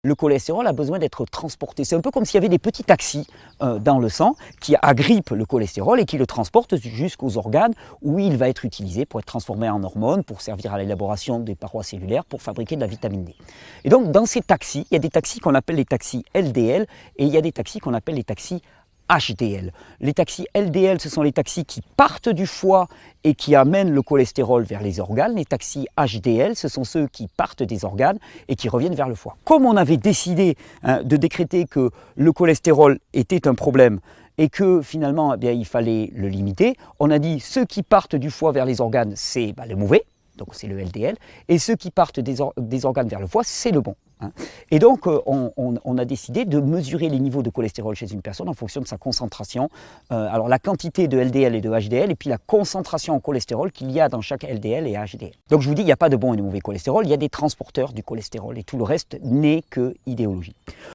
Le cholestérol a besoin d'être transporté. C'est un peu comme s'il y avait des petits taxis dans le sang qui agrippent le cholestérol et qui le transportent jusqu'aux organes où il va être utilisé pour être transformé en hormones, pour servir à l'élaboration des parois cellulaires, pour fabriquer de la vitamine D. Et donc dans ces taxis, il y a des taxis qu'on appelle les taxis LDL et il y a des taxis qu'on appelle les taxis HDL. Les taxis LDL, ce sont les taxis qui partent du foie et qui amènent le cholestérol vers les organes. Les taxis HDL, ce sont ceux qui partent des organes et qui reviennent vers le foie. Comme on avait décidé de décréter que le cholestérol était un problème et que finalement il fallait le limiter, on a dit ceux qui partent du foie vers les organes, c'est le mauvais, donc c'est le LDL, et ceux qui partent des organes vers le foie, c'est le bon. Et donc, on a décidé de mesurer les niveaux de cholestérol chez une personne en fonction de sa concentration. Alors, la quantité de LDL et de HDL, et puis la concentration en cholestérol qu'il y a dans chaque LDL et HDL. Donc, je vous dis, il n'y a pas de bon et de mauvais cholestérol, il y a des transporteurs du cholestérol, et tout le reste n'est que idéologie.